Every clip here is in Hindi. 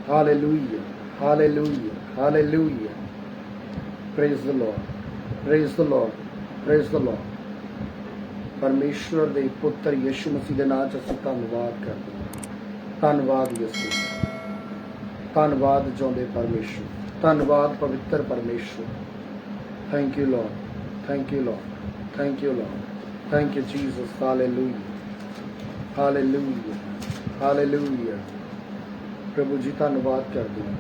Hallelujah, hallelujah, hallelujah. Praise the Lord, praise the Lord, praise the Lord. परमेश्वर दे पुत्र यीशु मसीह दे नाम च असीं धन्नवाद करदे हां। धन्नवाद यीशु, धन्नवाद जिउंदे परमेश्वर, धन्नवाद पवित्र परमेश्वर। Thank you Lord, thank you Lord, thank you Lord, thank you Jesus. Hallelujah, hallelujah, hallelujah. प्रभु जी धन्नवाद करदे हां।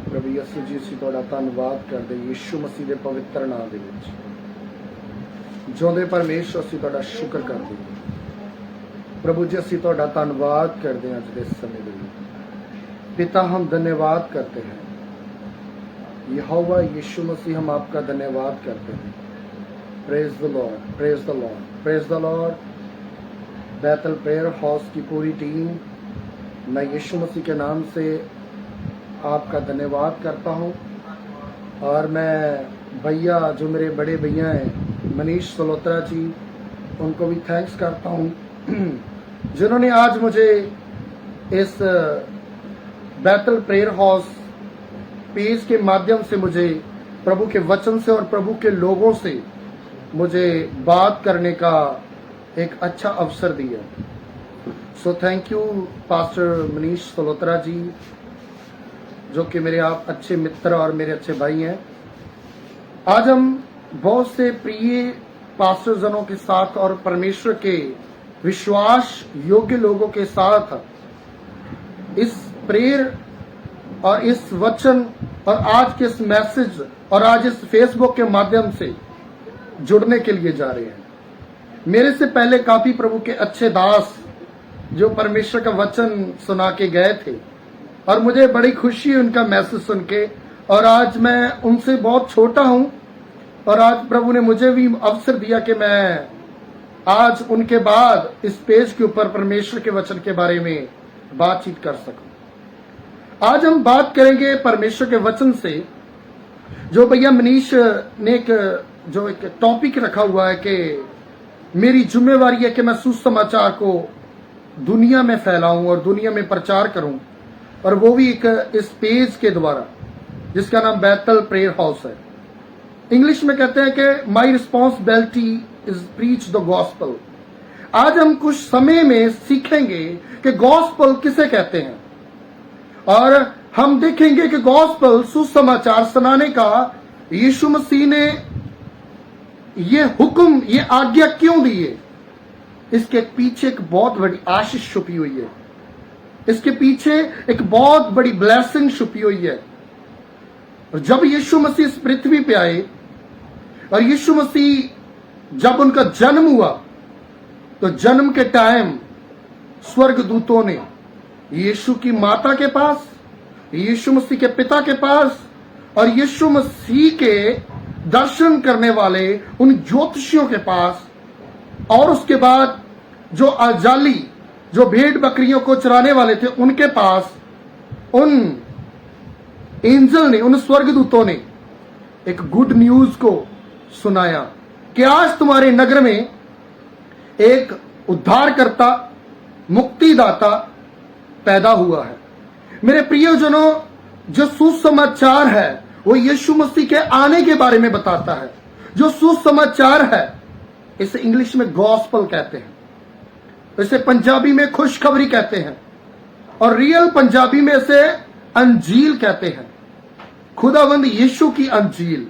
प्रभु यीशु जी असीं तुहाडा धन्नवाद करदे यीशु मसीह दे पवित्र नाम दे विच। जिउंदे परमेश्वर असीं तुहाडा शुक्र करदे हां। प्रभु जी असीं तुहाडा धन्नवाद करदे हां अज दे समय दे विच। पिता हम धन्यवाद करते हैं, यहोवा यीशु मसीह हम आपका धन्यवाद करते हैं। Praise the Lord, praise the Lord, praise the Lord. बैतल प्रेयर हाउस की पूरी टीम, मैं यीशु मसीह के नाम से आपका धन्यवाद करता हूं। और मैं भैया जो मेरे बड़े भैया हैं मनीष सलोत्रा जी, उनको भी थैंक्स करता हूं जिन्होंने आज मुझे इस बैतल प्रेयर हाउस पेज के माध्यम से मुझे प्रभु के वचन से और प्रभु के लोगों से मुझे बात करने का एक अच्छा अवसर दिया। So thank you pastor Manish Salotra ji, जो कि मेरे आप अच्छे मित्र और मेरे अच्छे भाई हैं। आज हम बहुत से प्रिय पास्टर जनों के साथ और परमेश्वर के विश्वास योग्य लोगों के साथ इस प्रेयर और इस वचन और आज के इस मैसेज और आज इस फेसबुक के माध्यम से जुड़ने के लिए जा रहे हैं। मेरे से पहले काफी प्रभु के अच्छे दास जो परमेश्वर का वचन सुना के गए थे और मुझे बड़ी खुशी है उनका मैसेज सुन के। और आज मैं उनसे बहुत छोटा हूं और आज प्रभु ने मुझे भी अवसर दिया कि मैं आज उनके बाद इस पेज के ऊपर परमेश्वर के वचन के बारे में बातचीत कर सकूं। आज हम बात करेंगे परमेश्वर के वचन से, जो भैया मनीष ने एक टॉपिक रखा हुआ है कि मेरी जिम्मेवारी है कि मैं सुसमाचार को दुनिया में फैलाऊं और दुनिया में प्रचार करूं, और वो भी एक इस पेज के द्वारा जिसका नाम बैतल प्रेयर हाउस है। इंग्लिश में कहते हैं कि my responsibility is preach the gospel. आज हम कुछ समय में सीखेंगे कि गॉस्पल किसे कहते हैं, और हम देखेंगे कि गॉस्पल सुसमाचार सुनाने का यीशु मसीह ने ये हुक्म, ये आज्ञा क्यों दी है। इसके पीछे एक बहुत बड़ी आशीष छुपी हुई है, इसके पीछे एक बहुत बड़ी ब्लेसिंग छुपी हुई है। और जब यीशु मसीह इस पृथ्वी पे आए और यीशु मसीह जब उनका जन्म हुआ, तो जन्म के टाइम स्वर्गदूतों ने यीशु की माता के पास, यीशु मसीह के पिता के पास और यीशु मसीह के दर्शन करने वाले उन ज्योतिषियों के पास, और उसके बाद जो अजाली, जो भेड़ बकरियों को चराने वाले थे, उनके पास उन एंजल ने, उन स्वर्गदूतों ने एक गुड न्यूज को सुनाया कि आज तुम्हारे नगर में एक उद्धारकर्ता, मुक्तिदाता पैदा हुआ है। मेरे प्रियजनों, जो सुसमाचार है वो यीशु मसीह के आने के बारे में बताता है। जो सुसमाचार है इसे इंग्लिश में गॉस्पल कहते हैं, इसे पंजाबी में खुशखबरी कहते हैं, और रियल पंजाबी में इसे अंजील कहते हैं। खुदावंद यीशु की अंजील।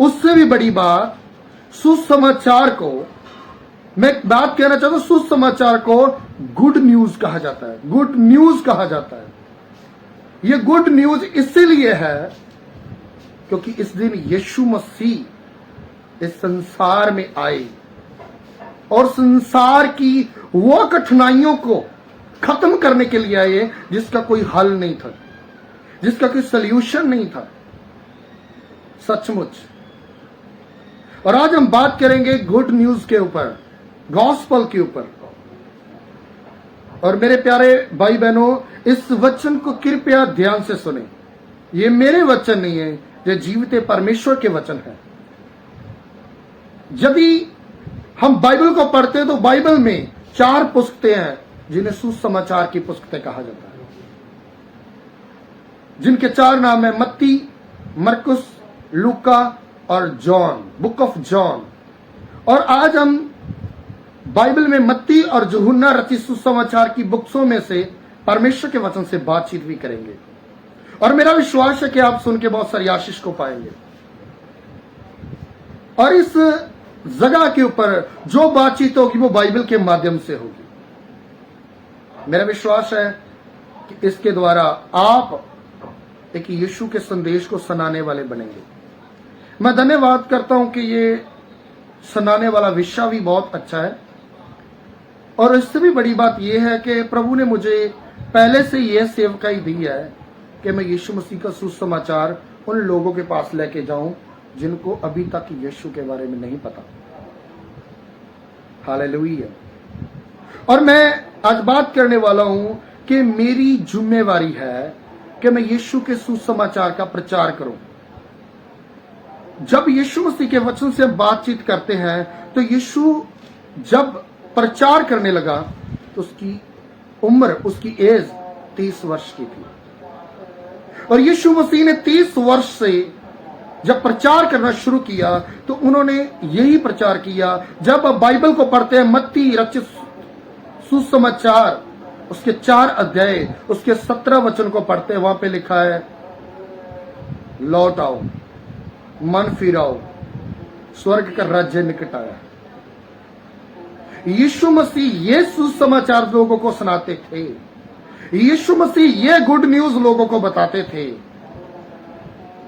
उससे भी बड़ी बात, सुसमाचार को मैं बात कहना चाहता हूं, सुसमाचार को गुड न्यूज कहा जाता है। गुड न्यूज कहा जाता है। यह गुड न्यूज इसीलिए है क्योंकि इस दिन यीशु मसीह इस संसार में आए और संसार की वो कठिनाइयों को खत्म करने के लिए आए जिसका कोई हल नहीं था, जिसका कोई सल्यूशन नहीं था, सचमुच। और आज हम बात करेंगे गुड न्यूज के ऊपर, गॉस्पल के ऊपर। और मेरे प्यारे भाई बहनों, इस वचन को कृपया ध्यान से सुने। ये मेरे वचन नहीं है, ये जीवित परमेश्वर के वचन है। यदि हम बाइबल को पढ़ते हैं तो बाइबल में 4 पुस्तकें हैं जिन्हें सुसमाचार की पुस्तकें कहा जाता है। जिनके 4 नाम है, मत्ती, मरकुस, लूका और जॉन, बुक ऑफ जॉन। और आज हम बाइबल में मत्ती और यूहन्ना रचित सुसमाचार की बुक्सों में से परमेश्वर के वचन से बातचीत भी करेंगे। और मेरा विश्वास है कि आप सुन के बहुत सारी आशीष को पाएंगे। और इस जगह के ऊपर जो बातचीत होगी वो बाइबल के माध्यम से होगी। मेरा विश्वास है कि इसके द्वारा आप एक यीशु के संदेश को सुनाने वाले बनेंगे। मैं धन्यवाद करता हूं कि ये सुनाने वाला विषय भी बहुत अच्छा है। और इससे भी बड़ी बात यह है कि प्रभु ने मुझे पहले से यह सेवकाई दी है कि मैं यीशु मसीह का सुसमाचार उन लोगों के पास लेके जाऊं जिनको अभी तक यीशु के बारे में नहीं पता। हालेलुया। और मैं आज बात करने वाला हूं कि मेरी जिम्मेवारी है कि मैं यीशु के सुसमाचार का प्रचार करूं। जब यीशु मसीह के वचन से हम बातचीत करते हैं तो यीशु जब प्रचार करने लगा तो उसकी उम्र, उसकी एज 30 वर्ष की थी। और यीशु मसीह ने 30 वर्ष से जब प्रचार करना शुरू किया तो उन्होंने यही प्रचार किया। जब आप बाइबल को पढ़ते हैं, मत्ती रचित सुसमाचार उसके 4 अध्याय उसके 17 वचन को पढ़ते हैं, वहां पे लिखा है, लौट आओ, मन फिराओ, स्वर्ग का राज्य निकट आया। यीशु मसीह ये सुसमाचार लोगों को सुनाते थे। यीशु मसीह ये गुड न्यूज लोगों को बताते थे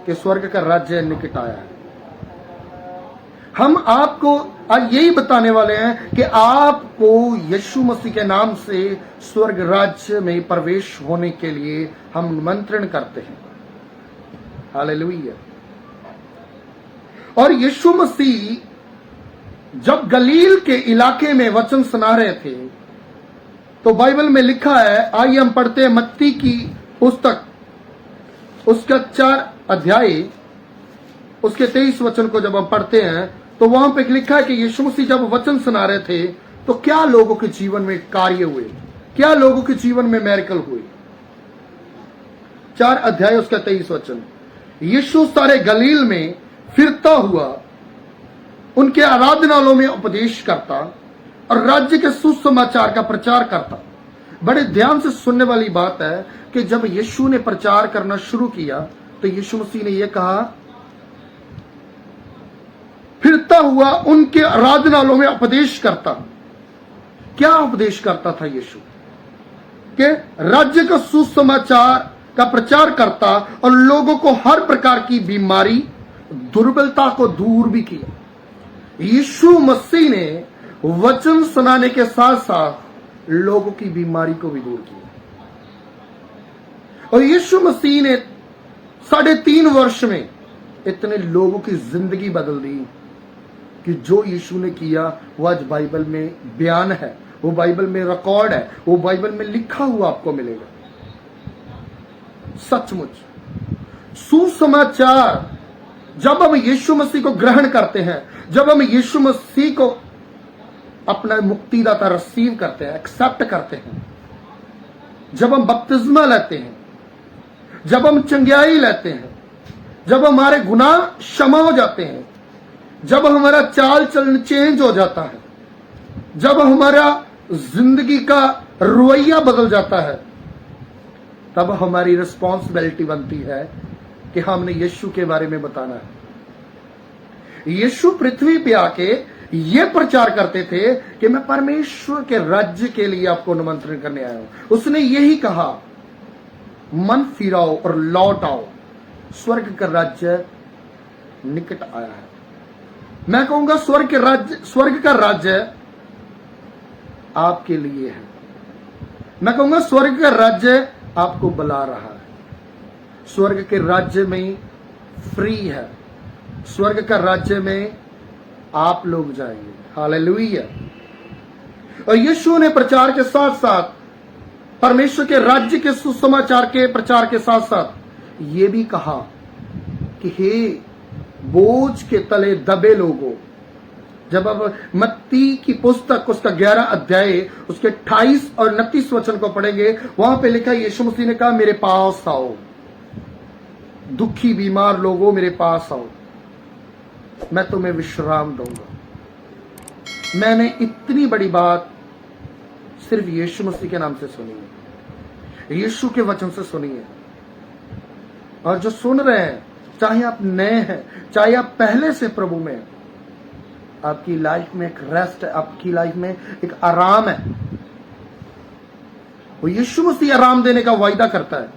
कि स्वर्ग का राज्य निकट आया है। हम आपको आज यही बताने वाले हैं कि आपको यीशु मसीह के नाम से स्वर्ग राज्य में प्रवेश होने के लिए हम निमंत्रण करते हैं। हालेलुया। और यीशु मसीह जब गलील के इलाके में वचन सुना रहे थे तो बाइबल में लिखा है, आइए हम पढ़ते हैं मत्ती की पुस्तक उसका 4 अध्याय उसके 23 वचन को जब हम पढ़ते हैं तो वहां पे लिखा है कि यीशु मसीह जब वचन सुना रहे थे तो क्या लोगों के जीवन में कार्य हुए, क्या लोगों के जीवन में मैरिकल हुए। 4 अध्याय उसका 23 वचन, यीशु सारे गलील में फिरता हुआ उनके आराधनालयों में उपदेश करता और राज्य के सुसमाचार का प्रचार करता। बड़े ध्यान से सुनने वाली बात है कि जब यीशु ने प्रचार करना शुरू किया तो यीशु मसीह ने यह कहा, फिरता हुआ उनके आराधनालयों में उपदेश करता। क्या उपदेश करता था यीशु? कि राज्य का सुसमाचार का प्रचार करता और लोगों को हर प्रकार की बीमारी, दुर्बलता को दूर भी किया। यीशु मसीह ने वचन सुनाने के साथ साथ लोगों की बीमारी को भी दूर किया। और यीशु मसीह ने 3.5 वर्ष में इतने लोगों की जिंदगी बदल दी कि जो यीशु ने किया वो आज बाइबल में बयान है, वो बाइबल में रिकॉर्ड है, वो बाइबल में लिखा हुआ आपको मिलेगा। सचमुच सुसमाचार जब हम यीशु मसीह को ग्रहण करते हैं, जब हम यीशु मसीह को अपना मुक्तिदाता रिसीव करते हैं, एक्सेप्ट करते हैं, जब हम बपतिस्मा लेते हैं, जब हम चंगियाई लेते हैं, जब हमारे गुनाह क्षमा हो जाते हैं, जब हमारा चाल चलन चेंज हो जाता है, जब हमारा जिंदगी का रवैया बदल जाता है, तब हमारी रिस्पॉन्सिबिलिटी बनती है कि हमने यीशु के बारे में बताना है। यीशु पृथ्वी पे आके ये प्रचार करते थे कि मैं परमेश्वर के राज्य के लिए आपको निमंत्रण करने आया हूं। उसने यही कहा, मन फिराओ और लौट आओ, स्वर्ग का राज्य निकट आया है। मैं कहूंगा स्वर्ग का राज्य आपके लिए है। मैं कहूंगा स्वर्ग का राज्य आपको बुला रहा है। स्वर्ग के राज्य में फ्री है, स्वर्ग का राज्य में आप लोग जाएंगे। हालेलुया। और यीशु ने प्रचार के साथ साथ, परमेश्वर के राज्य के सुसमाचार के प्रचार के साथ साथ ये भी कहा कि हे बोझ के तले दबे लोगों। जब अब मत्ती की पुस्तक उसका 11 अध्याय उसके 28 और 29 वचन को पढ़ेंगे, वहां पे लिखा, यीशु मसीह ने कहा, मेरे पास आओ दुखी बीमार लोगों मेरे पास आओ, मैं तुम्हें विश्राम दूंगा। मैंने इतनी बड़ी बात सिर्फ यीशु मसीह के नाम से सुनी है, यीशु के वचन से सुनी है। और जो सुन रहे हैं, चाहे आप नए हैं, चाहे आप पहले से प्रभु में, आपकी लाइफ में एक रेस्ट है, आपकी लाइफ में एक आराम है। वो यीशु मसीह आराम देने का वायदा करता है।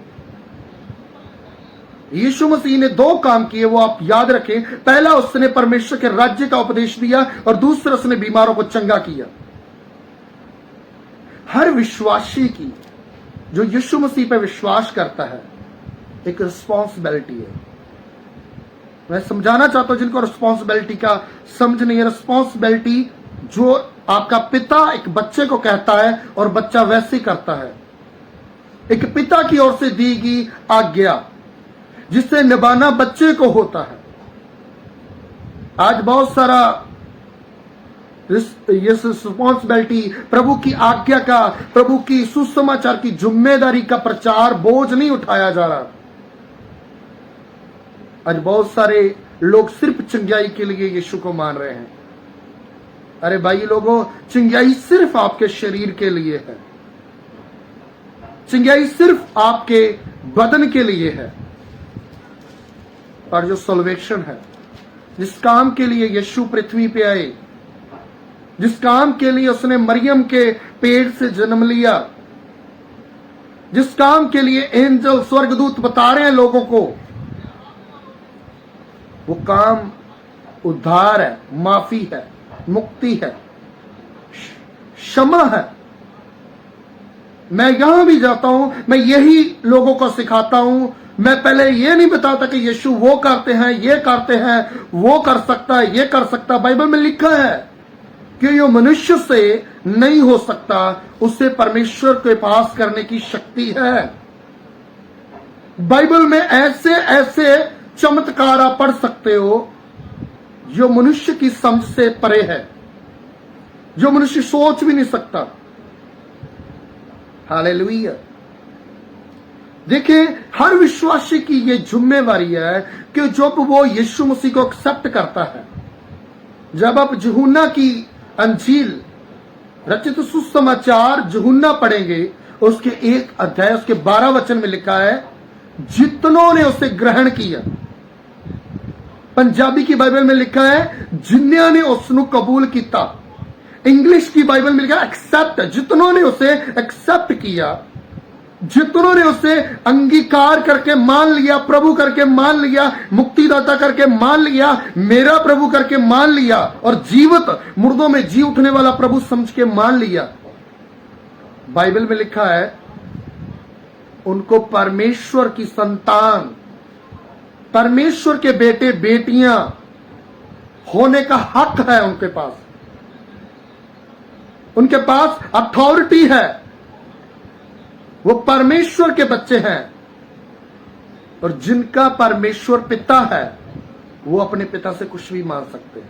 यीशु मसीह ने 2 काम किए, वो आप याद रखें। पहला, उसने परमेश्वर के राज्य का उपदेश दिया, और दूसरा, उसने बीमारों को चंगा किया। हर विश्वासी की जो यीशु मसीह पर विश्वास करता है, एक रिस्पॉन्सिबिलिटी है। मैं समझाना चाहता हूं जिनको रिस्पॉन्सिबिलिटी का समझ नहीं है। रिस्पॉन्सिबिलिटी जो आपका पिता एक बच्चे को कहता है और बच्चा वैसे ही करता है, एक पिता की ओर से दी गई आज्ञा जिसे निभाना बच्चे को होता है। आज बहुत सारा ये रिस्पॉन्सिबिलिटी, प्रभु की आज्ञा का, प्रभु की सुसमाचार की जिम्मेदारी का प्रचार, बोझ नहीं उठाया जा रहा। आज बहुत सारे लोग सिर्फ चंगाई के लिए यीशु को मान रहे हैं। अरे भाई लोगों, चंगाई सिर्फ आपके शरीर के लिए है, चंगाई सिर्फ आपके बदन के लिए है। और जो सल्वेशन है, जिस काम के लिए यीशु पृथ्वी पे आए, जिस काम के लिए उसने मरियम के पेट से जन्म लिया, जिस काम के लिए एंजल स्वर्गदूत बता रहे हैं लोगों को, वो काम उद्धार है, माफी है, मुक्ति है, क्षमा है। मैं यहां भी जाता हूं, मैं यही लोगों को सिखाता हूं। मैं पहले ये नहीं बताता कि यीशु वो करते हैं, ये करते हैं, वो कर सकता है, ये कर सकता। बाइबल में लिखा है कि ये मनुष्य से नहीं हो सकता, उसे परमेश्वर के पास करने की शक्ति है। बाइबल में ऐसे ऐसे चमत्कार आप पढ़ सकते हो जो मनुष्य की समझ से परे है, जो मनुष्य सोच भी नहीं सकता। हालेलुया। देखिए, हर विश्वासी की यह जिम्मेवारी है कि जब वो यीशु मसीह को एक्सेप्ट करता है, जब आप यूहन्ना की अंजील रचित सुसमाचार यूहन्ना पढ़ेंगे, उसके 1 अध्याय उसके 12 वचन में लिखा है, जितनों ने उसे ग्रहण किया। पंजाबी की बाइबल में लिखा है, जिन्हों ने उसनु कबूल किया। इंग्लिश की बाइबल में लिखा है एक्सेप्ट, जितनों ने उसे एक्सेप्ट किया, जितनों ने उसे अंगीकार करके मान लिया, प्रभु करके मान लिया, मुक्तिदाता करके मान लिया, मेरा प्रभु करके मान लिया, और जीवित मुर्दों में जी उठने वाला प्रभु समझ के मान लिया। बाइबल में लिखा है, उनको परमेश्वर की संतान, परमेश्वर के बेटे बेटियां होने का हक है। उनके पास अथॉरिटी है, वो परमेश्वर के बच्चे हैं। और जिनका परमेश्वर पिता है, वो अपने पिता से कुछ भी मांग सकते हैं।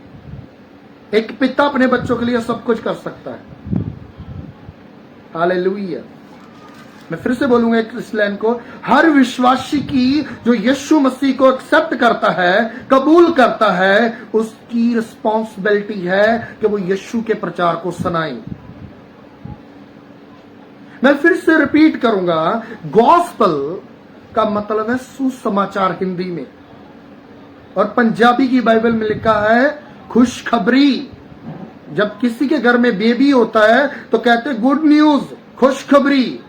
एक पिता अपने बच्चों के लिए सब कुछ कर सकता है। हालेलुया। मैं फिर से बोलूंगा इस लाइन को, हर विश्वासी की जो यीशु मसीह को एक्सेप्ट करता है, कबूल करता है, उसकी रिस्पॉन्सिबिलिटी है कि वो यीशु के प्रचार को सुनाए। मैं फिर से रिपीट करूंगा, गॉस्पल का मतलब है सुसमाचार हिंदी में, और पंजाबी की बाइबल में लिखा है खुशखबरी। जब किसी के घर में बेबी होता है तो कहते गुड न्यूज, खुशखबरी।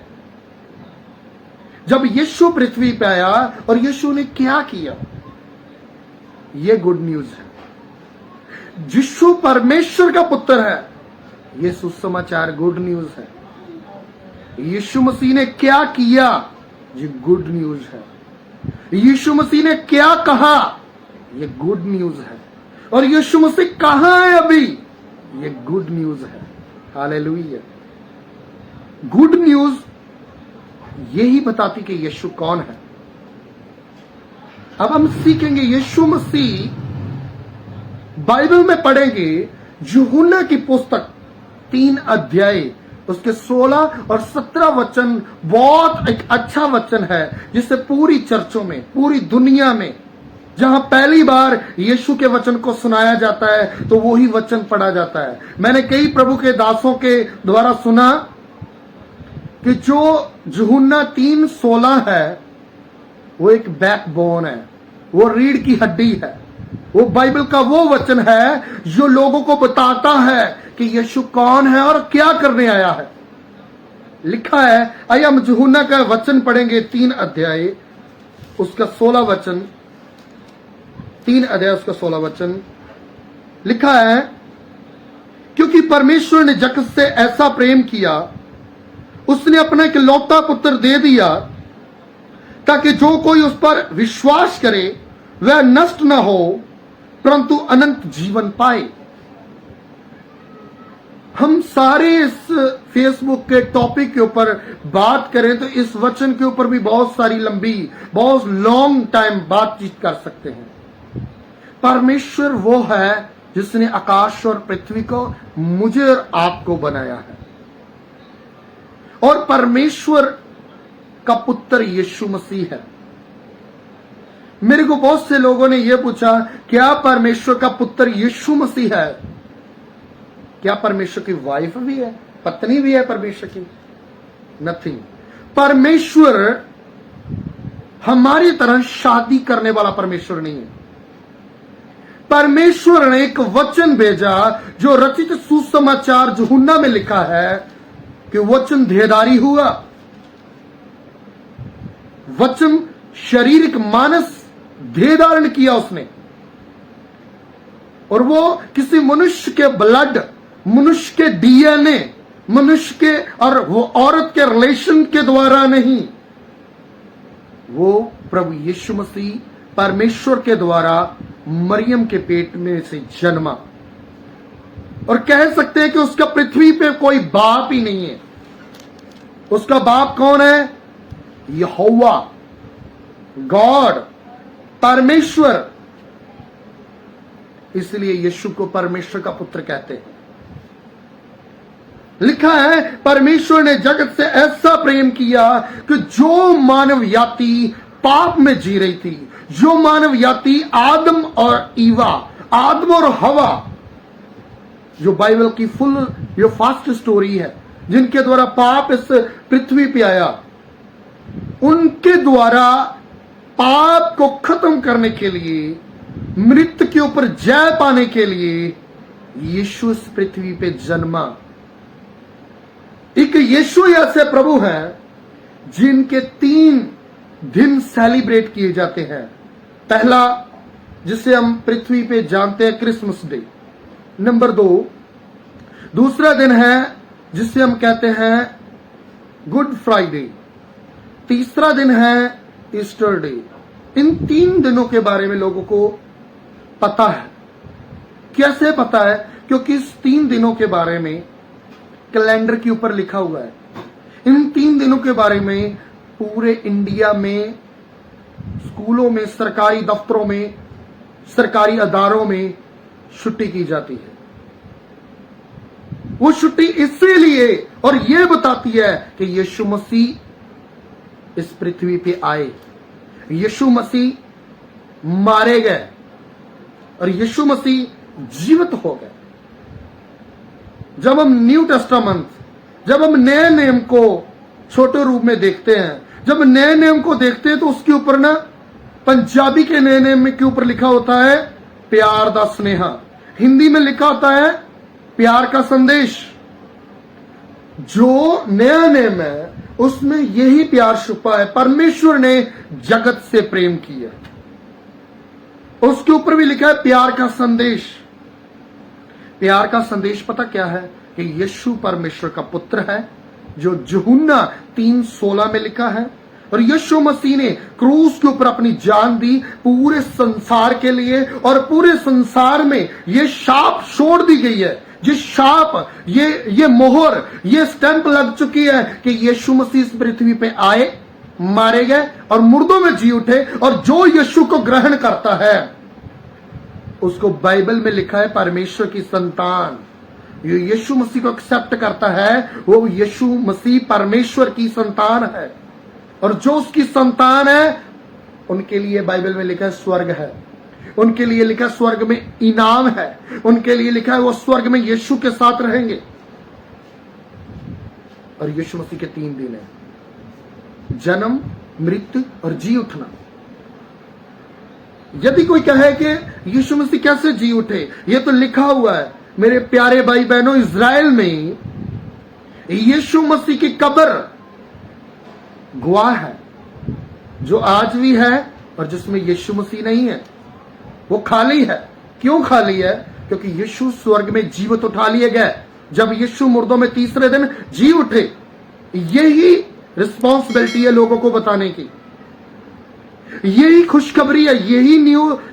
जब यीशु पृथ्वी पे आया और यीशु ने क्या किया, ये गुड न्यूज है। यीशु परमेश्वर का पुत्र है, ये सुसमाचार गुड न्यूज है। यीशु मसीह ने क्या किया, ये गुड न्यूज है। यीशु मसीह ने क्या कहा, ये गुड न्यूज है। और यीशु मसीह कहां है अभी, ये गुड न्यूज है। हालेलुया। गुड न्यूज यही बताती कि यीशु कौन है। अब हम सीखेंगे यीशु मसीह, बाइबल में पढ़ेंगे यूहन्ना की पुस्तक 3 अध्याय उसके 16 और 17 वचन बहुत एक अच्छा वचन है, जिससे पूरी चर्चों में, पूरी दुनिया में जहां पहली बार यीशु के वचन को सुनाया जाता है तो वही वचन पढ़ा जाता है। मैंने कई प्रभु के दासों के द्वारा सुना कि जो यूहन्ना 3:16 है वो एक बैकबोन है, वो रीढ़ की हड्डी है, वो बाइबल का वो वचन है जो लोगों को बताता है कि यीशु कौन है और क्या करने आया है। लिखा है, आइए हम यूहन्ना का वचन पढ़ेंगे, 3 अध्याय उसका 16 वचन, 3 अध्याय उसका 16 वचन। लिखा है, क्योंकि परमेश्वर ने जगत से ऐसा प्रेम किया, उसने अपना इकलौता पुत्र दे दिया, ताकि जो कोई उस पर विश्वास करे वह नष्ट न हो परंतु अनंत जीवन पाए। हम सारे इस फेसबुक के टॉपिक के ऊपर बात करें तो इस वचन के ऊपर भी बहुत सारी लंबी, बहुत लॉन्ग टाइम बातचीत कर सकते हैं। परमेश्वर वो है जिसने आकाश और पृथ्वी को, मुझे और आपको बनाया है, और परमेश्वर का पुत्र यीशु मसीह है। मेरे को बहुत से लोगों ने यह पूछा, क्या परमेश्वर का पुत्र यीशु मसीह है? क्या परमेश्वर की वाइफ भी है, पत्नी भी है परमेश्वर की? नथिंग। परमेश्वर हमारी तरह शादी करने वाला परमेश्वर नहीं है। परमेश्वर ने एक वचन भेजा जो रचित सुसमाचार यूहन्ना में लिखा है कि वचन देहधारी हुआ, वचन शारीरिक मानस देह धारण किया उसने, और वो किसी मनुष्य के ब्लड, मनुष्य के डीएनए, मनुष्य के और वो औरत के रिलेशन के द्वारा नहीं, वो प्रभु यीशु मसीह परमेश्वर के द्वारा मरियम के पेट में से जन्मा। और कह सकते हैं कि उसका पृथ्वी पे कोई बाप ही नहीं है। उसका बाप कौन है? यहोवा, गॉड, परमेश्वर। इसलिए यीशु को परमेश्वर का पुत्र कहते हैं। लिखा है, परमेश्वर ने जगत से ऐसा प्रेम किया कि जो मानव जाति पाप में जी रही थी, जो मानव जाति आदम और ईवा, आदम और हवा, जो बाइबल की फुल जो फास्ट स्टोरी है, जिनके द्वारा पाप इस पृथ्वी पे आया, उनके द्वारा पाप को खत्म करने के लिए, मृत्यु के ऊपर जय पाने के लिए यीशु इस पृथ्वी पे जन्मा। एक यीशु ऐसे प्रभु हैं जिनके 3 दिन सेलिब्रेट किए जाते हैं। पहला, जिसे हम पृथ्वी पे जानते हैं, क्रिसमस डे। नंबर 2, दूसरा दिन है जिसे हम कहते हैं गुड फ्राइडे। तीसरा दिन है ईस्टर डे। इन 3 दिनों के बारे में लोगों को पता है। कैसे पता है? क्योंकि इस 3 दिनों के बारे में कैलेंडर के ऊपर लिखा हुआ है। इन 3 दिनों के बारे में पूरे इंडिया में स्कूलों में, सरकारी दफ्तरों में, सरकारी अदारों में छुट्टी की जाती है। वो छुट्टी इसीलिए और ये बताती है कि यीशु मसीह इस पृथ्वी पे आए, यीशु मसीह मारे गए और यीशु मसीह जीवित हो गए। जब हम न्यू टेस्टामेंट, जब हम नए नियम को छोटे रूप में देखते हैं, जब नए नियम को देखते हैं तो उसके ऊपर ना, पंजाबी के नए नियम के ऊपर लिखा होता है प्यार दा स्नेहा, हिंदी में लिखा होता है प्यार का संदेश। जो नया नियम है उसमें यही प्यार छुपा है। परमेश्वर ने जगत से प्रेम किया, उसके ऊपर भी लिखा है प्यार का संदेश। प्यार का संदेश पता क्या है? कि यीशु परमेश्वर का पुत्र है, जो यूहन्ना 3:16 में लिखा है। और यीशु मसीह ने क्रूस के ऊपर अपनी जान दी पूरे संसार के लिए, और पूरे संसार में ये शाप छोड़ दी गई है। जिस शाप, ये मोहर, ये स्टैंप लग चुकी है कि यीशु मसीह इस पृथ्वी पे आए, मारे गए और मुर्दों में जी उठे, और जो यीशु को ग्रहण करता है उसको बाइबल में लिखा है परमेश्वर की संतान, जो यीशु मसीह को एक्सेप्ट करता है वो यीशु मसीह परमेश्वर की संतान है, और जो उसकी संतान है उनके लिए बाइबल में लिखा है स्वर्ग है, उनके लिए लिखा है स्वर्ग में इनाम है, उनके लिए लिखा है वो स्वर्ग में यीशु के साथ रहेंगे। और यीशु मसीह के 3 दिन है, जन्म, मृत्यु और जी उठना। यदि कोई कहे कि यीशु मसीह कैसे जी उठे, ये तो लिखा हुआ है मेरे प्यारे भाई बहनों, इज़राइल में यीशु मसीह की कब्र गवाह है, जो आज भी है और जिसमें यीशु मसीह नहीं है, वो खाली है। क्यों खाली है? क्योंकि यीशु स्वर्ग में जीवित उठा लिए गए। जब यीशु मुर्दों में तीसरे दिन जी उठे, यही रिस्पॉन्सिबिलिटी है लोगों को बताने की, यही खुशखबरी है, यही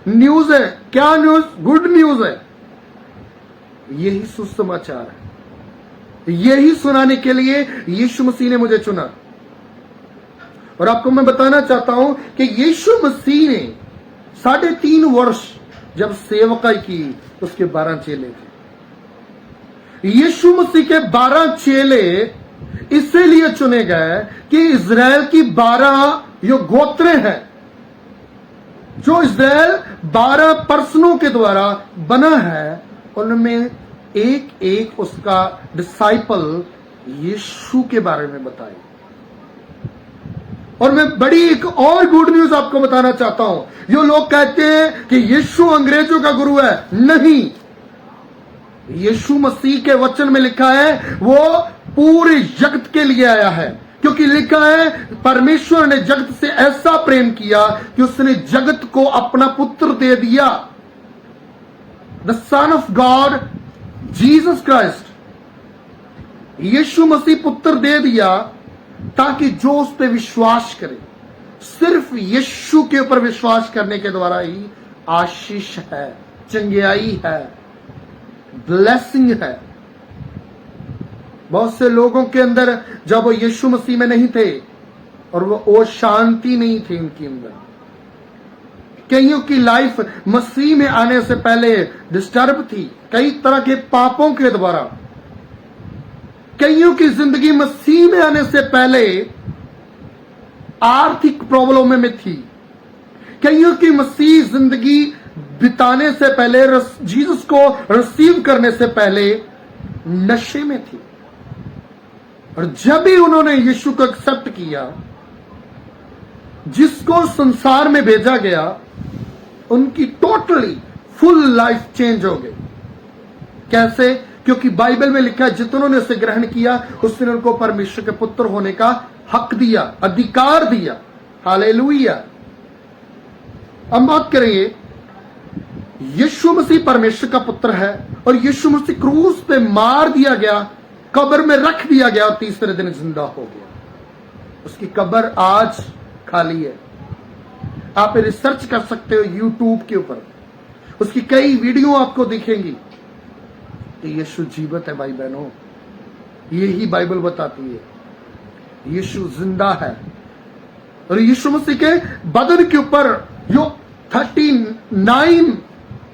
न्यूज है। क्या न्यूज? गुड न्यूज है, यही सुसमाचार है, यही सुनाने के लिए यीशु मसीह ने मुझे चुना। और आपको मैं बताना चाहता हूं कि यीशु मसीह ने 3.5 वर्ष जब सेवकाई की, उसके 12 चेले थे। यीशु मसीह के 12 चेले इसलिए चुने गए कि इज़राइल की 12 जो गोत्र हैं, जो इज़राइल 12 पर्सनों के द्वारा बना है, उनमें एक एक उसका डिसाइपल यीशु के बारे में बताए। और मैं बड़ी एक और गुड न्यूज आपको बताना चाहता हूं। जो लोग कहते हैं कि यीशु अंग्रेजों का गुरु है, नहीं, यीशु मसीह के वचन में लिखा है वो पूरे जगत के लिए आया है, क्योंकि लिखा है परमेश्वर ने जगत से ऐसा प्रेम किया कि उसने जगत को अपना पुत्र दे दिया। The son of God Jesus Christ, Yeshu Masih पुत्र दे दिया ताकि जो उस पर विश्वास करे, सिर्फ यीशु के ऊपर विश्वास करने के द्वारा ही आशीष है, चंगियाई है, ब्लेसिंग है। बहुत से लोगों के अंदर जब वो यीशु मसीह में नहीं थे और वो शांति नहीं थी उनके अंदर। कईयों की लाइफ मसीह में आने से पहले डिस्टर्ब थी, कई तरह के पापों के द्वारा। कईयों की जिंदगी मसीह में आने से पहले आर्थिक प्रॉब्लम में थी। कईयों की मसीह जिंदगी बिताने से पहले, जीसस को रिसीव करने से पहले नशे में थी। और जब भी उन्होंने यीशु को एक्सेप्ट किया, जिसको संसार में भेजा गया, उनकी टोटली फुल लाइफ चेंज हो गई। कैसे? क्योंकि बाइबल में लिखा है जितनों ने उसे ग्रहण किया उसने उनको परमेश्वर के पुत्र होने का हक दिया, अधिकार दिया। हालेलुया। अब बात करेंगे, यीशु मसीह परमेश्वर का पुत्र है और यीशु मसीह क्रूस पे मार दिया गया, कब्र में रख दिया गया और तीसरे दिन जिंदा हो गया। उसकी कब्र आज खाली है। आप रिसर्च कर सकते हो यूट्यूब के ऊपर, उसकी कई वीडियो आपको दिखेंगी कि यीशु जीवित है। भाई बहनों, यही बाइबल बताती है, यीशु जिंदा है। और यीशु मसीह के बदन के ऊपर जो 39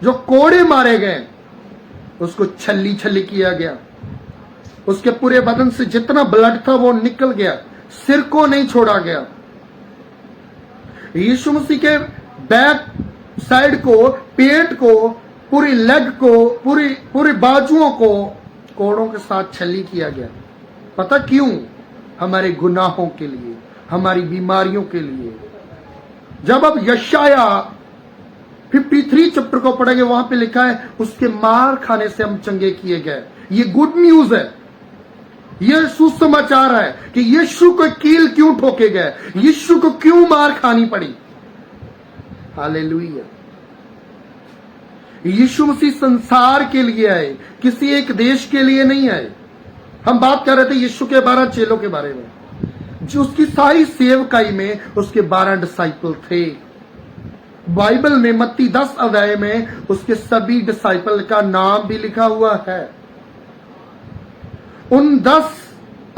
जो कोड़े मारे गए, उसको छल्ली छल्ली किया गया। उसके पूरे बदन से जितना ब्लड था वो निकल गया, सिर को नहीं छोड़ा गया। यीशु मसीह के बैक साइड को, पेट को, पूरी लेग को, पूरी बाजुओं को कोड़ों के साथ छल्ली किया गया। पता क्यों? हमारे गुनाहों के लिए, हमारी बीमारियों के लिए। जब आप यशाया 53 चैप्टर को पढ़ेंगे, वहां पे लिखा है उसके मार खाने से हम चंगे किए गए। ये गुड न्यूज है, ये सुसमाचार है कि यीशु को कील क्यों ठोके गए, यीशु को क्यों मार खानी पड़ी। हालेलुया। यीशु मसीह संसार के लिए आए, किसी एक देश के लिए नहीं आए। हम बात कर रहे थे यीशु के 12 चेलों के बारे में, जो उसकी सारी सेवकाई में उसके 12 डिसाइपल थे। बाइबल में मत्ती 10 अध्याय में उसके सभी डिसाइपल का नाम भी लिखा हुआ है। उन 10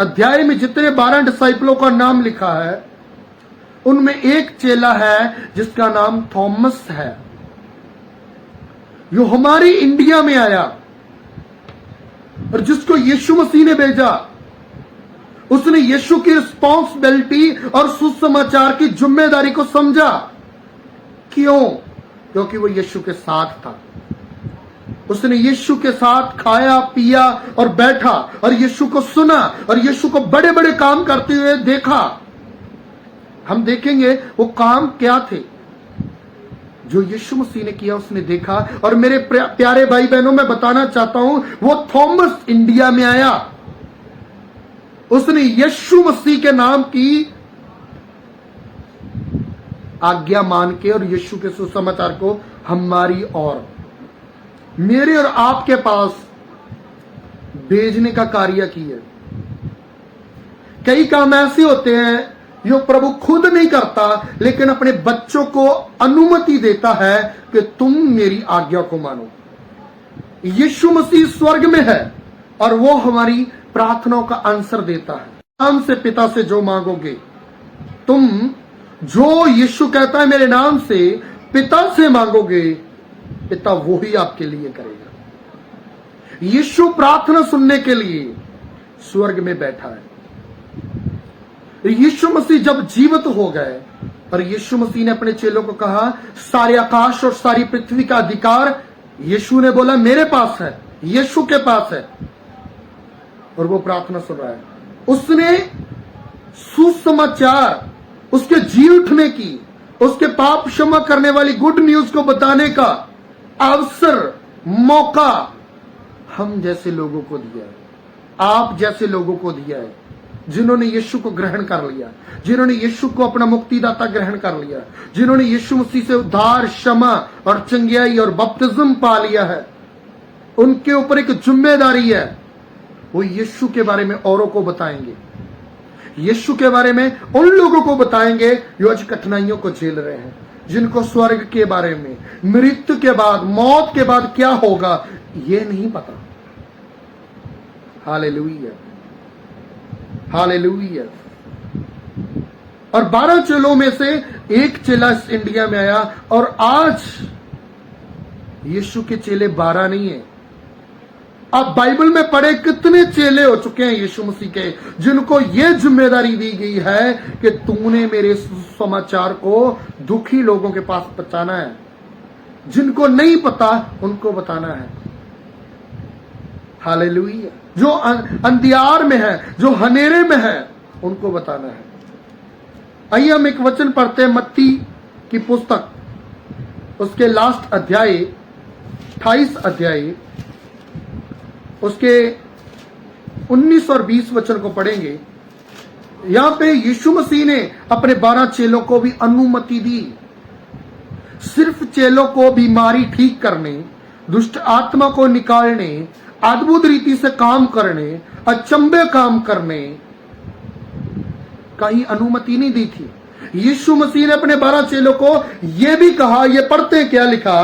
अध्याय में जितने 12 डिसाइपलों का नाम लिखा है, उनमें एक चेला है जिसका नाम थॉमस है, जो हमारी इंडिया में आया। और जिसको यीशु मसीह ने भेजा, उसने यीशु की रिस्पॉन्सिबिलिटी और सुसमाचार की जिम्मेदारी को समझा। क्यों? क्योंकि वो यीशु के साथ था। उसने यीशु के साथ खाया पिया और बैठा और यीशु को सुना और यीशु को बड़े बड़े काम करते हुए देखा। हम देखेंगे वो काम क्या थे जो यीशु मसीह ने किया, उसने देखा। और मेरे प्यारे भाई बहनों, मैं बताना चाहता हूं, वो थॉमस इंडिया में आया, उसने यीशु मसीह के नाम की आज्ञा मान के और यीशु के सुसमाचार को हमारी और मेरे और आपके पास भेजने का कार्य किया। कई काम ऐसे होते हैं जो प्रभु खुद नहीं करता, लेकिन अपने बच्चों को अनुमति देता है कि तुम मेरी आज्ञा को मानो। यीशु मसीह स्वर्ग में है और वो हमारी प्रार्थनाओं का आंसर देता है। नाम से पिता से जो मांगोगे तुम, जो यीशु कहता है मेरे नाम से पिता से मांगोगे, पिता वो ही आपके लिए करेगा। यीशु प्रार्थना सुनने के लिए स्वर्ग में बैठा है। यीशु मसीह जब जीवित हो गए और यीशु मसीह ने अपने चेलों को कहा, सारे आकाश और सारी पृथ्वी का अधिकार, यीशु ने बोला मेरे पास है, यीशु के पास है, और वो प्रार्थना सुन रहा है। उसने सुसमाचार, उसके जी उठने की, उसके पाप क्षमा करने वाली गुड न्यूज को बताने का अवसर, मौका हम जैसे लोगों को दिया है, आप जैसे लोगों को दिया है, जिन्होंने यीशु को ग्रहण कर लिया, जिन्होंने यीशु को अपना मुक्तिदाता ग्रहण कर लिया, जिन्होंने यीशु मसीह से उद्धार, क्षमा और चंगियाई और बपतिस्म पा लिया है। उनके ऊपर एक जिम्मेदारी है, वो यीशु के बारे में औरों को बताएंगे, यीशु के बारे में उन लोगों को बताएंगे जो आज कठिनाइयों को झेल रहे हैं, जिनको स्वर्ग के बारे में, मृत्यु के बाद, मौत के बाद क्या होगा ये नहीं पता। Hallelujah, hallelujah. और 12 चेलों में से एक चेला इस इंडिया में आया, और आज यीशु के चेले 12 नहीं है। आप बाइबल में पढ़े कितने चेले हो चुके हैं यीशु मसीह के, जिनको यह जिम्मेदारी दी गई है कि तूने मेरे समाचार को दुखी लोगों के पास पहुंचाना है, जिनको नहीं पता उनको बताना है। हालेलुया। जो अंधियार में है, जो हनेरे में है, उनको बताना है। आइए हम एक वचन पढ़ते हैं, मत्ती की पुस्तक, उसके लास्ट अध्याय 28 अध्याय, उसके 19 और 20 वचन को पढ़ेंगे। यहां पे यीशु मसीह ने अपने 12 चेलों को भी अनुमति दी, सिर्फ चेलों को बीमारी ठीक करने, दुष्ट आत्मा को निकालने, अद्भुत रीति से काम करने, अचंभे काम करने का ही अनुमति नहीं दी थी। यीशु मसीह ने अपने 12 चेलों को यह भी कहा, ये पढ़ते हैं क्या लिखा,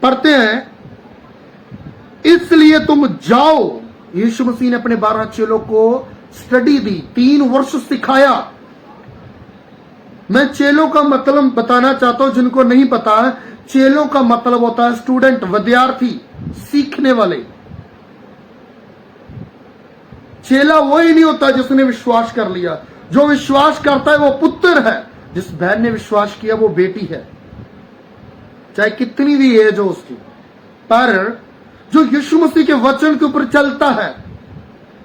पढ़ते हैं, इसलिए तुम जाओ। यीशु मसीह ने अपने 12 चेलों को स्टडी दी, 3 वर्ष सिखाया। मैं चेलों का मतलब बताना चाहता हूं, जिनको नहीं पता, चेलों का मतलब होता है स्टूडेंट, विद्यार्थी, सीखने वाले। चेला वही नहीं होता जिसने विश्वास कर लिया। जो विश्वास करता है वो पुत्र है, जिस बहन ने विश्वास किया वो बेटी है, चाहे कितनी भी एज हो उसकी। पर जो यीशु मसीह के वचन के ऊपर चलता है,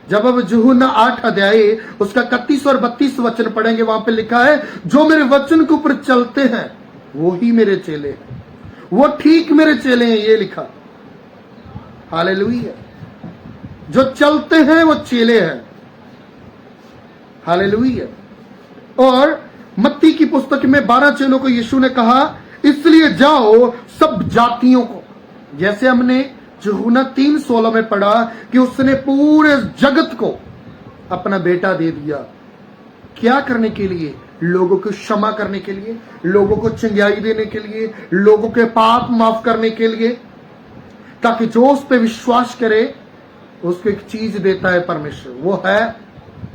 जब अब यूहन्ना 8 अध्याय उसका 31 और 32 वचन पढ़ेंगे, वहां पे लिखा है, जो मेरे वचन के ऊपर चलते हैं वो ही मेरे चेले हैं, वो ठीक मेरे चेले हैं, ये लिखा। हालेलुया। जो चलते हैं वो चेले हैं। हालेलुया। और मत्ती की पुस्तक में 12 चेलों को यीशु ने कहा, इसलिए जाओ सब जातियों को, जैसे हमने यूहन्ना 3:16 में पढ़ा कि उसने पूरे जगत को अपना बेटा दे दिया। क्या करने के लिए? लोगों को क्षमा करने के लिए, लोगों को चंगाई देने के लिए, लोगों के पाप माफ करने के लिए, ताकि जो उस पर विश्वास करे उसको एक चीज देता है परमेश्वर, वो है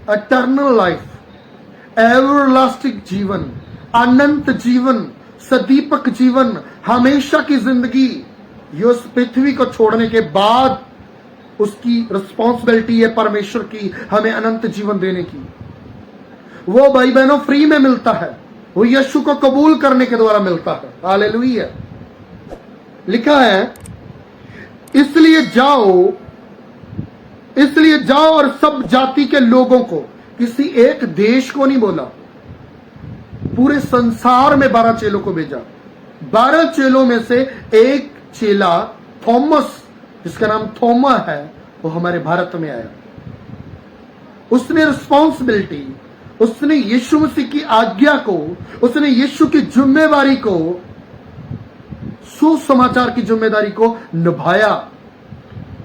इटर्नल लाइफ, एवरलास्टिंग जीवन, अनंत जीवन, सदीपक जीवन, हमेशा की जिंदगी। ये उस पृथ्वी को छोड़ने के बाद उसकी रिस्पॉन्सिबिलिटी है परमेश्वर की हमें अनंत जीवन देने की। वो भाई बहनों फ्री में मिलता है, वो यीशु को कबूल करने के द्वारा मिलता है। हालेलुया। लिखा है इसलिए जाओ और सब जाति के लोगों को, किसी एक देश को नहीं बोला, पूरे संसार में 12 चेलों को भेजा। 12 चेलों में से एक चेला थॉमस, जिसका नाम थोमा है, वो हमारे भारत में आया। उसने रिस्पॉन्सिबिलिटी, उसने यीशु मसीह की आज्ञा को, उसने यीशु की जिम्मेवारी को, सुसमाचार की जिम्मेदारी को निभाया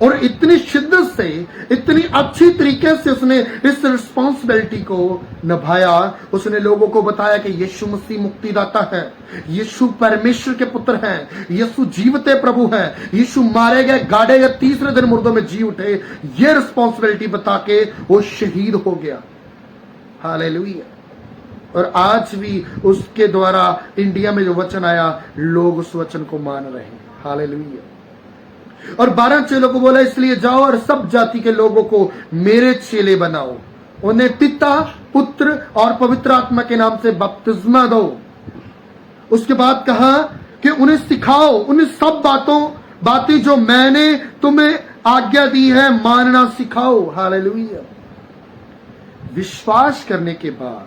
और इतनी शिद्दत से, इतनी अच्छी तरीके से उसने इस रिस्पॉन्सिबिलिटी को निभाया। उसने लोगों को बताया कि यीशु मसीह मुक्तिदाता है, यीशु परमेश्वर के पुत्र हैं, यीशु जीवते प्रभु हैं, यीशु मारे गए, गाड़े गए, तीसरे दिन मुर्दों में जी उठे। ये रिस्पॉन्सिबिलिटी बता के वो शहीद हो गया। हालेलुया। और आज भी उसके द्वारा इंडिया में जो वचन आया, लोग उस वचन को मान रहे हैं। हालेलुया। और 12 चेलों को बोला इसलिए जाओ और सब जाति के लोगों को मेरे चेले बनाओ, उन्हें पिता, पुत्र और पवित्र आत्मा के नाम से बपतिस्मा दो। उसके बाद कहा कि उन्हें सिखाओ, उन्हें सब बातें जो मैंने तुम्हें आज्ञा दी है मानना सिखाओ। हालेलुया। विश्वास करने के बाद,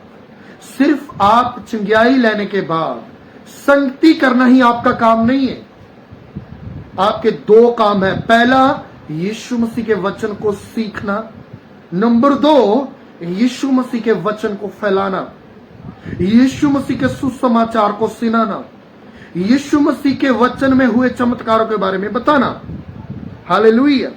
सिर्फ आप चंगियाई लेने के बाद संगति करना ही आपका काम नहीं है। आपके 2 काम है। पहला, यीशु मसीह के वचन को सीखना। नंबर 2, यीशु मसीह के वचन को फैलाना, यीशु मसीह के सुसमाचार को सुनाना, यीशु मसीह के वचन में हुए चमत्कारों के बारे में बताना। हालेलुया।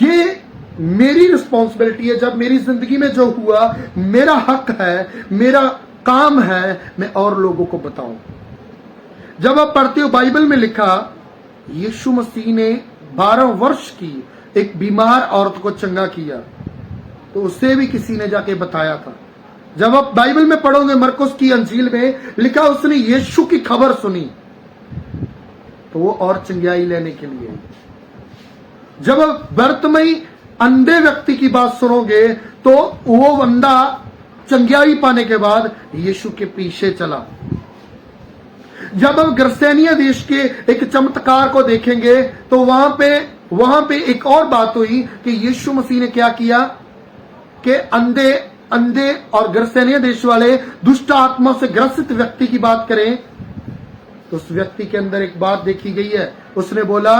ये मेरी रिस्पॉन्सिबिलिटी है। जब मेरी जिंदगी में जो हुआ, मेरा हक है, मेरा काम है, मैं और लोगों को बताऊं। जब आप पढ़ते हो बाइबल में लिखा, यीशु मसीह ने 12 वर्ष की एक बीमार औरत को चंगा किया, तो उसे भी किसी ने जाके बताया था। जब आप बाइबल में पढ़ोगे, मरकुस की अंजील में लिखा, उसने यीशु की खबर सुनी तो वो और चंगाई लेने के लिए। जब आप बर्तमई अंधे व्यक्ति की बात सुनोगे, तो वो बंदा चंगाई पाने के बाद यीशु के पीछे चला। जब हम गर्सेनिया देश के एक चमत्कार को देखेंगे, तो वहां पे एक और बात हुई कि यीशु मसीह ने क्या किया कि अंधे और गर्सेनिया देश वाले दुष्ट आत्मा से ग्रसित व्यक्ति की बात करें, तो उस व्यक्ति के अंदर एक बात देखी गई है। उसने बोला,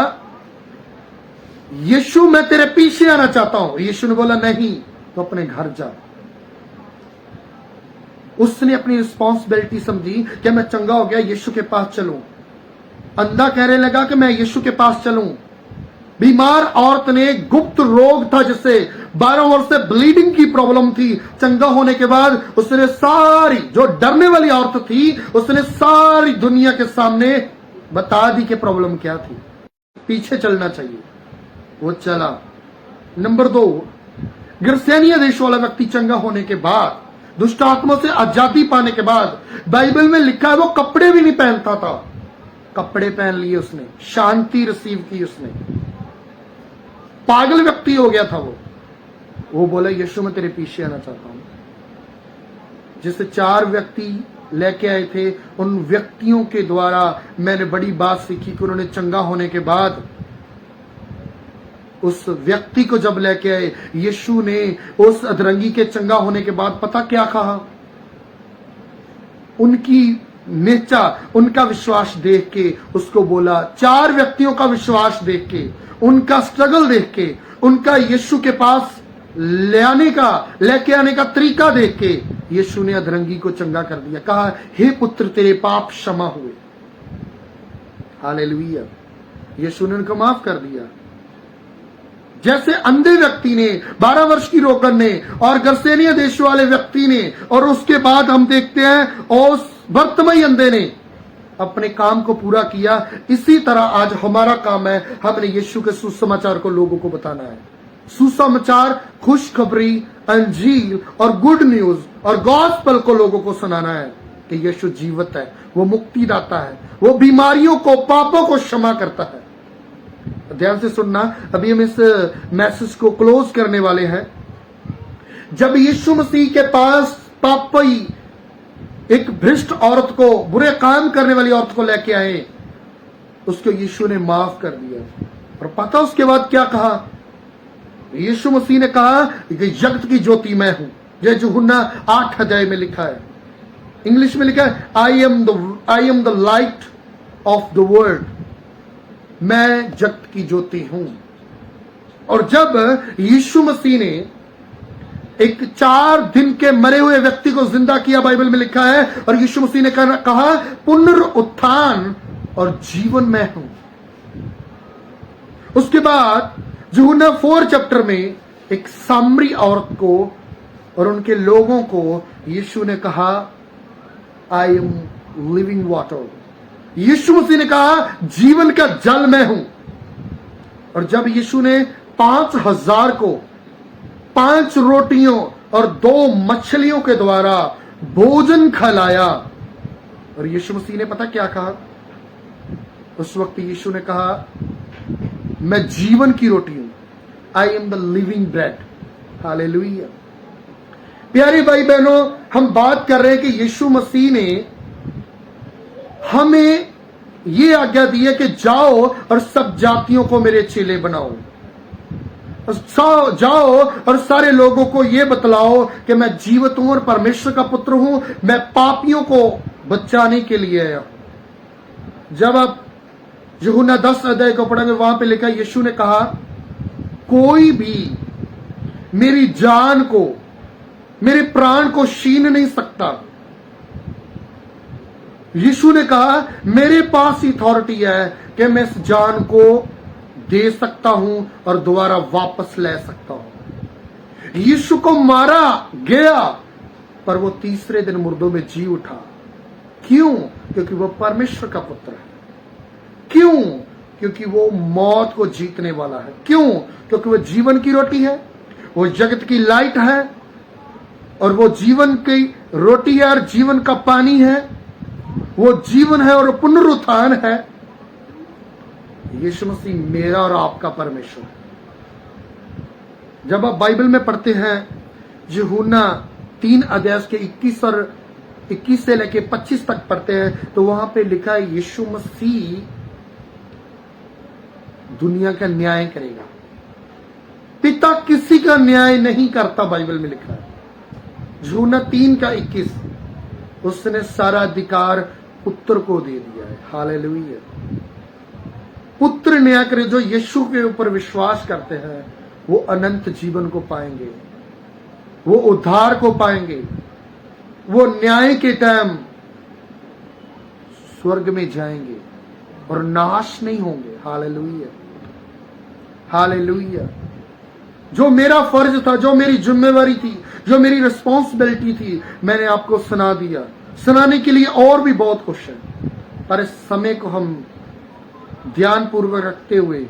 यीशु मैं तेरे पीछे आना चाहता हूं। यीशु ने बोला, नहीं, तो अपने घर जा। उसने अपनी रिस्पॉन्सिबिलिटी समझी कि मैं चंगा हो गया, यीशु के पास चलूं। अंधा कहने लगा कि मैं यीशु के पास चलूं। बीमार औरत ने, गुप्त रोग था जिसे 12 वर्ष से ब्लीडिंग की प्रॉब्लम थी, चंगा होने के बाद उसने सारी, जो डरने वाली औरत थी, उसने सारी दुनिया के सामने बता दी कि प्रॉब्लम क्या थी, पीछे चलना चाहिए। वो चला। नंबर 2, गिरसेनिया देश वाला व्यक्ति चंगा होने के बाद, दुष्ट आत्मा से आजादी पाने के बाद, बाइबल में लिखा है वो कपड़े भी नहीं पहनता था, कपड़े पहन लिए उसने, शांति रिसीव की उसने। पागल व्यक्ति हो गया था वो बोला, यीशु मैं तेरे पीछे आना चाहता हूं। जिसे 4 व्यक्ति लेके आए थे, उन व्यक्तियों के द्वारा मैंने बड़ी बात सीखी कि उन्होंने चंगा होने के बाद उस व्यक्ति को जब लेके आए, यीशु ने उस अधरंगी के चंगा होने के बाद पता क्या कहा? उनकी नेचा, उनका विश्वास देख के उसको बोला, 4 व्यक्तियों का विश्वास देख के, उनका स्ट्रगल देख के, उनका यीशु के पास लेके आने का तरीका देख के, यीशु ने अधरंगी को चंगा कर दिया। कहा, हे पुत्र तेरे पाप क्षमा हुए। हालेलुया। यीशु ने उनको माफ कर दिया। जैसे अंधे व्यक्ति ने, 12 वर्ष की रोगन ने, और गर्सेनिया देश वाले व्यक्ति ने, और उसके बाद हम देखते हैं उस वर्तमई अंधे ने अपने काम को पूरा किया। इसी तरह आज हमारा काम है, हमने यीशु के सुसमाचार को लोगों को बताना है। सुसमाचार, खुशखबरी, अंजील और गुड न्यूज और गॉस्पेल को लोगों को सुनाना है कि यीशु जीवित है, वो मुक्तिदाता है, वो बीमारियों को, पापों को क्षमा करता है। ध्यान से सुनना, अभी हम इस मैसेज को क्लोज करने वाले हैं। जब यीशु मसीह के पास पापी एक भ्रष्ट औरत को, बुरे काम करने वाली औरत को लेके आए, उसको यीशु ने माफ कर दिया। और पता उसके बाद क्या कहा? यीशु मसीह ने कहा कि जगत की ज्योति मैं हूं। जय यूहन्ना 8 अध्याय में लिखा है, इंग्लिश में लिखा है, I am the light of the world. मैं जगत की ज्योति हूं। और जब यीशु मसीह ने एक 4 दिन के मरे हुए व्यक्ति को जिंदा किया, बाइबल में लिखा है, और यीशु मसीह ने कहा पुनरुत्थान और जीवन मैं हूं। उसके बाद यूहन्ना 4 चैप्टर में एक सामरी औरत को और उनके लोगों को यीशु ने कहा आई एम लिविंग वाटर। यीशु मसीह ने कहा जीवन का जल मैं हूं। और जब यीशु ने 5000 को 5 रोटियों और 2 मछलियों के द्वारा भोजन खिलाया, और यीशु मसीह ने पता क्या कहा? उस वक्त यीशु ने कहा मैं जीवन की रोटी हूं, I am the living bread. Hallelujah. प्यारे भाई बहनों, हम बात कर रहे हैं कि यीशु मसीह ने हमें ये आज्ञा दी है कि जाओ और सब जातियों को मेरे चेले बनाओ। जाओ और सारे लोगों को ये बतलाओ कि मैं जीवित हूं और परमेश्वर का पुत्र हूं, मैं पापियों को बचाने के लिए आया हूं। जब आप यूहन्ना 10 अध्याय को पढ़ेंगे, वहां पे लिखा, यीशु ने कहा कोई भी मेरी जान को, मेरे प्राण को छीन नहीं सकता। यीशु ने कहा मेरे पास अथॉरिटी है कि मैं इस जान को दे सकता हूं और दोबारा वापस ले सकता हूं। यीशु को मारा गया, पर वो तीसरे दिन मुर्दों में जी उठा। क्यों? क्योंकि वो परमेश्वर का पुत्र है। क्यों? क्योंकि वो मौत को जीतने वाला है। क्यों? क्योंकि वो जीवन की रोटी है, वो जगत की लाइट है, और वो जीवन की रोटी है और जीवन का पानी है, वो जीवन है और पुनरुत्थान है। यीशु मसीह मेरा और आपका परमेश्वर है। जब आप बाइबल में पढ़ते हैं, यूहन्ना 3 अध्याय के 21 से लेके 25 तक पढ़ते हैं, तो वहां पे लिखा है यीशु मसीह दुनिया का न्याय करेगा। पिता किसी का न्याय नहीं करता, बाइबल में लिखा है। यूहन्ना 3 का 21, उसने सारा अधिकार पुत्र को दे दिया है। हालेलुया। पुत्र न्याय करे। जो यीशु के ऊपर विश्वास करते हैं वो अनंत जीवन को पाएंगे, वो उद्धार को पाएंगे, वो न्याय के टाइम स्वर्ग में जाएंगे और नाश नहीं होंगे। Hallelujah, hallelujah. जो मेरा फर्ज था, जो मेरी जिम्मेवारी थी, जो मेरी रिस्पॉन्सिबिलिटी थी, मैंने आपको सुना दिया। सुनाने के लिए और भी बहुत कुछ है, पर इस समय को हम ध्यान पूर्वक रखते हुए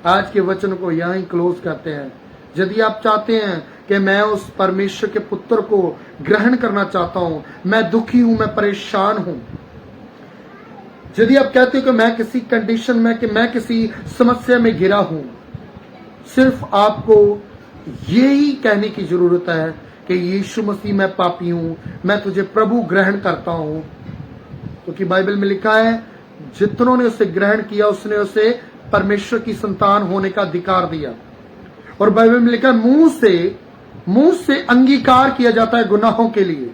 आज के वचन को यहां ही क्लोज करते हैं। यदि आप चाहते हैं कि मैं उस परमेश्वर के पुत्र को ग्रहण करना चाहता हूं, मैं दुखी हूं, मैं परेशान हूं, यदि आप कहते हो कि मैं किसी कंडीशन में, कि मैं किसी समस्या में घिरा हूं, सिर्फ आपको यही कहने की जरूरत है कि यीशु मसीह मैं पापी हूं, मैं तुझे प्रभु ग्रहण करता हूं। क्योंकि बाइबल में लिखा है जितनों ने उसे ग्रहण किया उसने उसे परमेश्वर की संतान होने का अधिकार दिया। और बाइबल में लिखा है मुंह से अंगीकार किया जाता है गुनाहों के लिए,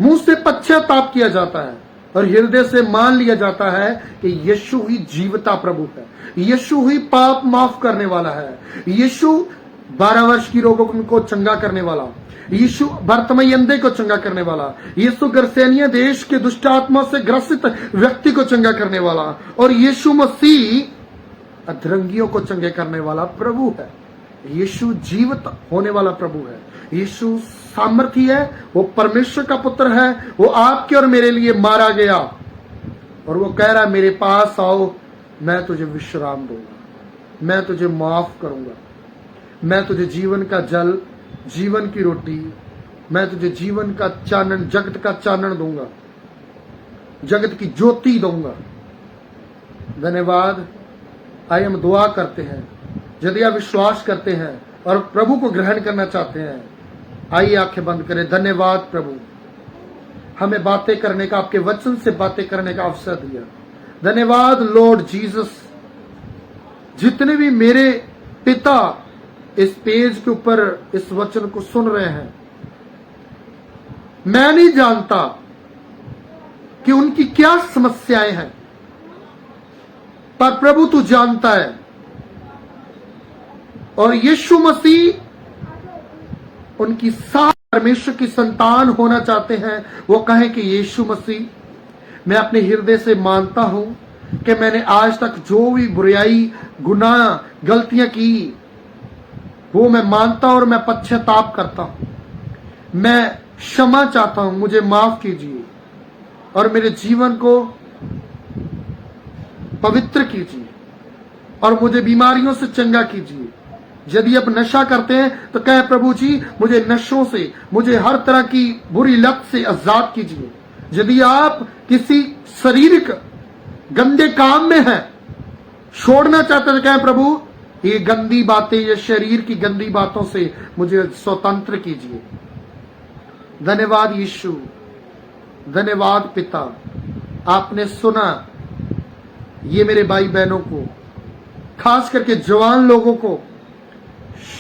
मुंह से पश्चाताप किया जाता है, और हृदय से मान लिया जाता है कि यीशु ही जीवता प्रभु है, यीशु ही पाप माफ करने वाला है, यीशु 12 वर्ष की रोगों को चंगा करने वाला, यीशु भर्तमय अंधे को चंगा करने वाला, यीशु गर्सेनिया देश के दुष्ट आत्मा से ग्रसित व्यक्ति को चंगा करने वाला, और यीशु मसीह अधरंगियों को चंगे करने वाला प्रभु है। यीशु जीवित होने वाला प्रभु है। यीशु सामर्थी है, वो परमेश्वर का पुत्र है, वो आपके और मेरे लिए मारा गया, और वो कह रहा है मेरे पास आओ, मैं तुझे विश्राम दूंगा, मैं तुझे माफ करूंगा, मैं तुझे जीवन का जल, जीवन की रोटी, मैं तुझे जीवन का चानन, जगत का चानन दूंगा, जगत की ज्योति दूंगा। धन्यवाद। आइए हम दुआ करते हैं। यदि आप विश्वास करते हैं और प्रभु को ग्रहण करना चाहते हैं, आइए आंखें बंद करें। धन्यवाद प्रभु, हमें बातें करने का, आपके वचन से बातें करने का अवसर दिया। धन्यवाद लॉर्ड जीसस। जितने भी मेरे पिता इस पेज के ऊपर इस वचन को सुन रहे हैं, मैं नहीं जानता कि उनकी क्या समस्याएं हैं, पर प्रभु तू जानता है। और यीशु मसीह उनकी साथ परमेश्वर की संतान होना चाहते हैं, वो कहें कि यीशु मसीह, मैं अपने हृदय से मानता हूं कि मैंने आज तक जो भी बुराई, गुनाह, गलतियां की, वो मैं मानता हूं और मैं पश्चाताप करता हूं। मैं क्षमा चाहता हूं, मुझे माफ कीजिए और मेरे जीवन को पवित्र कीजिए और मुझे बीमारियों से चंगा कीजिए। यदि आप नशा करते हैं तो कहे प्रभु जी, मुझे नशों से, मुझे हर तरह की बुरी लत से आजाद कीजिए। यदि आप किसी शारीरिक गंदे काम में हैं, छोड़ना चाहते हैं, तो कहे प्रभु ये गंदी बातें, ये शरीर की गंदी बातों से मुझे स्वतंत्र कीजिए। धन्यवाद यीशु, धन्यवाद पिता, आपने सुना ये मेरे भाई बहनों को, खास करके जवान लोगों को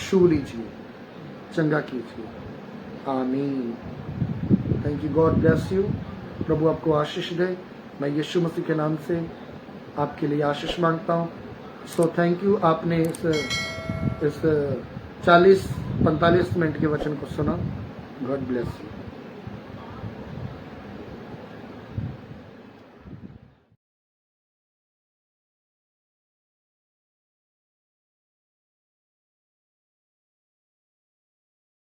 छू लीजिए, चंगा कीजिए। आमीन। Thank you, God bless you. प्रभु आपको आशीष दे। मैं यीशु मसीह के नाम से आपके लिए आशीष मांगता हूँ। सो थैंक यू, आपने इस 40-45 मिनट के वचन को सुना। God bless you.